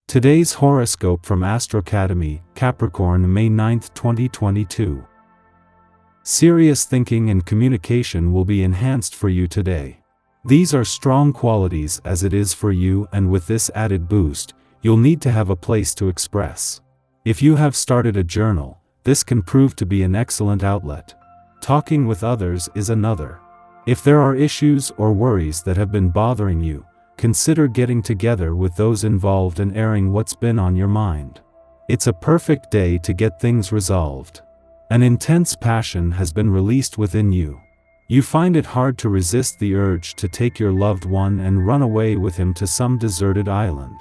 Today's horoscope from Astrocademy Capricorn May 9, 2022. Serious thinking and communication will be enhanced for you today. These are strong qualities as it is for you, and with this added boost, you'll need to have a place to express. If you have started a journal, this can prove to be an excellent outlet. Talking with others is another. If there are issues or worries that have been bothering you, consider getting together with those involved and airing what's been on your mind. It's a perfect day to get things resolved. An intense passion has been released within you. You find it hard to resist the urge to take your loved one and run away with him to some deserted island.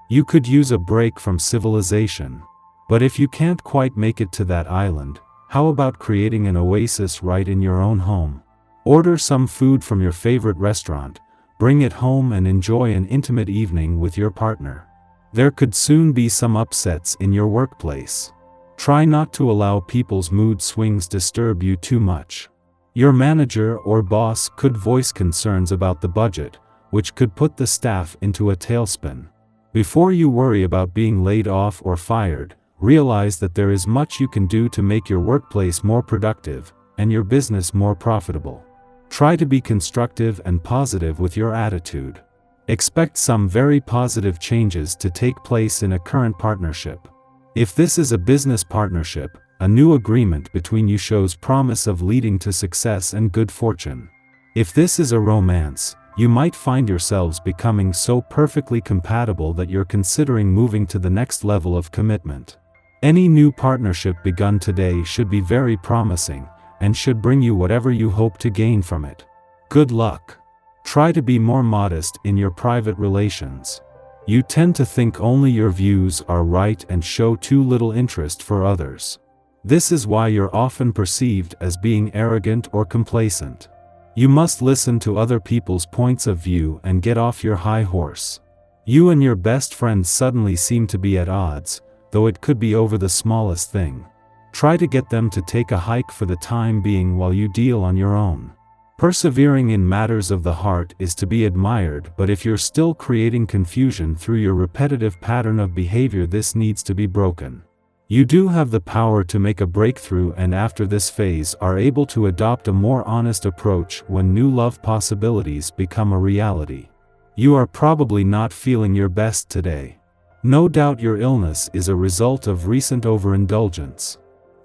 You could use a break from civilization. But if you can't quite make it to that island, how about creating an oasis right in your own home? Order some food from your favorite restaurant, bring it home and enjoy an intimate evening with your partner. There could soon be some upsets in your workplace. Try not to allow people's mood swings disturb you too much. Your manager or boss could voice concerns about the budget, which could put the staff into a tailspin. Before you worry about being laid off or fired, realize that there is much you can do to make your workplace more productive and your business more profitable. Try to be constructive and positive with your attitude. Expect some very positive changes to take place in a current partnership. If this is a business partnership, a new agreement between you shows promise of leading to success and good fortune. If this is a romance, you might find yourselves becoming so perfectly compatible that you're considering moving to the next level of commitment. Any new partnership begun today should be very promising, and should bring you whatever you hope to gain from it. Good luck. Try to be more modest in your private relations. You tend to think only your views are right and show too little interest for others. This is why you're often perceived as being arrogant or complacent. You must listen to other people's points of view and get off your high horse. You and your best friend suddenly seem to be at odds, though it could be over the smallest thing. Try to get them to take a hike for the time being while you deal on your own. Persevering in matters of the heart is to be admired, but if you're still creating confusion through your repetitive pattern of behavior, this needs to be broken. You do have the power to make a breakthrough, and after this phase are able to adopt a more honest approach when new love possibilities become a reality. You are probably not feeling your best today. No doubt your illness is a result of recent overindulgence.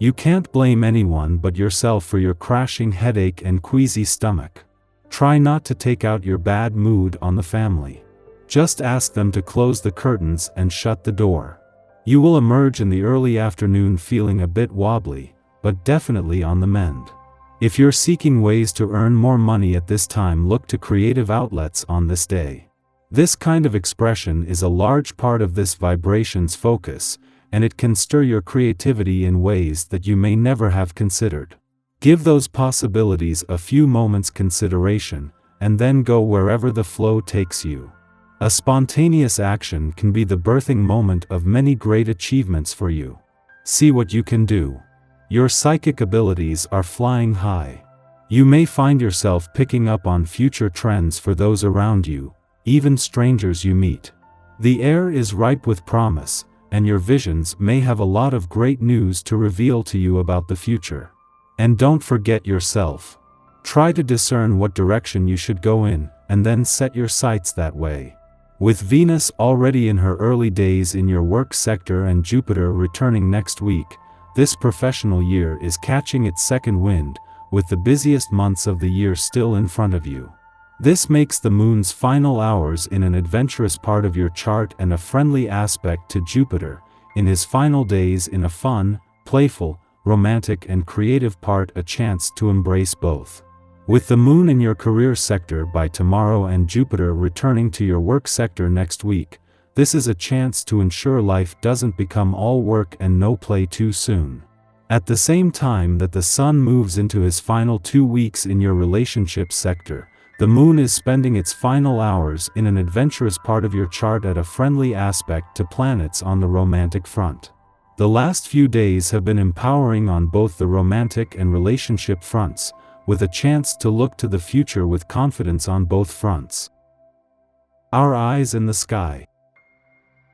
You can't blame anyone but yourself for your crashing headache and queasy stomach. Try not to take out your bad mood on the family. Just ask them to close the curtains and shut the door. You will emerge in the early afternoon feeling a bit wobbly, but definitely on the mend. If you're seeking ways to earn more money at this time, look to creative outlets on this day. This kind of expression is a large part of this vibration's focus, and it can stir your creativity in ways that you may never have considered. Give those possibilities a few moments' consideration, and then go wherever the flow takes you. A spontaneous action can be the birthing moment of many great achievements for you. See what you can do. Your psychic abilities are flying high. You may find yourself picking up on future trends for those around you, even strangers you meet. The air is ripe with promise, and your visions may have a lot of great news to reveal to you about the future. And don't forget yourself. Try to discern what direction you should go in, and then set your sights that way. With Venus already in her early days in your work sector and Jupiter returning next week, this professional year is catching its second wind, with the busiest months of the year still in front of you. This makes the moon's final hours in an adventurous part of your chart and a friendly aspect to Jupiter in his final days in a fun, playful, romantic and creative part a chance to embrace both. With the moon in your career sector by tomorrow and Jupiter returning to your work sector next week, this is a chance to ensure life doesn't become all work and no play too soon. At the same time that the sun moves into his final 2 weeks in your relationship sector, the moon is spending its final hours in an adventurous part of your chart at a friendly aspect to planets on the romantic front. The last few days have been empowering on both the romantic and relationship fronts, with a chance to look to the future with confidence on both fronts. Our eyes in the sky.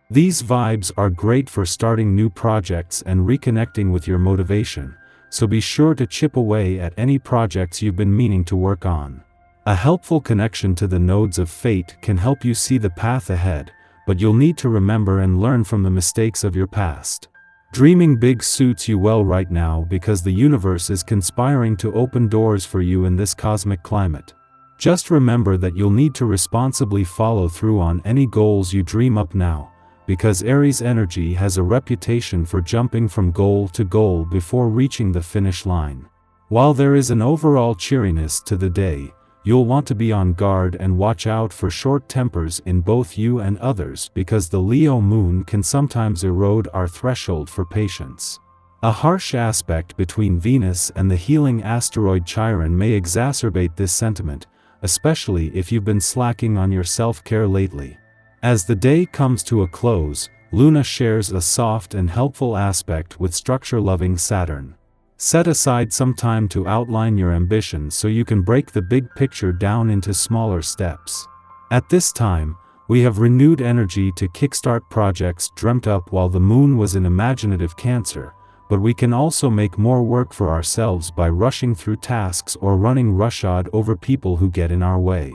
These vibes are great for starting new projects and reconnecting with your motivation, so be sure to chip away at any projects you've been meaning to work on. A helpful connection to the nodes of fate can help you see the path ahead, but you'll need to remember and learn from the mistakes of your past. Dreaming big suits you well right now because the universe is conspiring to open doors for you in this cosmic climate. Just remember that you'll need to responsibly follow through on any goals you dream up now, because Aries energy has a reputation for jumping from goal to goal before reaching the finish line. While there is an overall cheeriness to the day, you'll want to be on guard and watch out for short tempers in both you and others because the Leo moon can sometimes erode our threshold for patience. A harsh aspect between Venus and the healing asteroid Chiron may exacerbate this sentiment, especially if you've been slacking on your self-care lately. As the day comes to a close, Luna shares a soft and helpful aspect with structure-loving Saturn. Set aside some time to outline your ambitions so you can break the big picture down into smaller steps. At this time, we have renewed energy to kickstart projects dreamt up while the moon was in imaginative Cancer, but we can also make more work for ourselves by rushing through tasks or running roughshod over people who get in our way.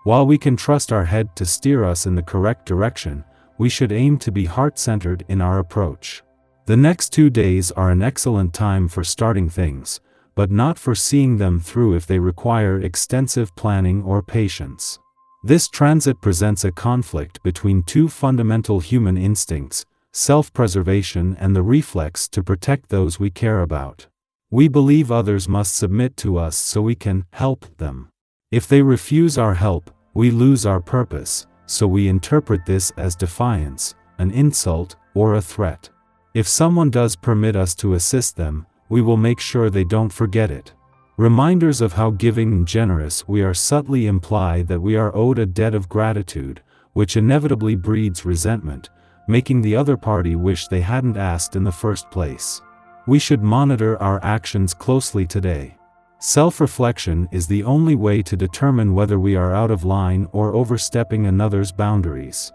While we can trust our head to steer us in the correct direction, we should aim to be heart-centered in our approach. The next 2 days are an excellent time for starting things, but not for seeing them through if they require extensive planning or patience. This transit presents a conflict between two fundamental human instincts, self-preservation and the reflex to protect those we care about. We believe others must submit to us so we can help them. If they refuse our help, we lose our purpose, so we interpret this as defiance, an insult, or a threat. If someone does permit us to assist them, we will make sure they don't forget it. Reminders of how giving and generous we are subtly imply that we are owed a debt of gratitude, which inevitably breeds resentment, making the other party wish they hadn't asked in the first place. We should monitor our actions closely today. Self-reflection is the only way to determine whether we are out of line or overstepping another's boundaries.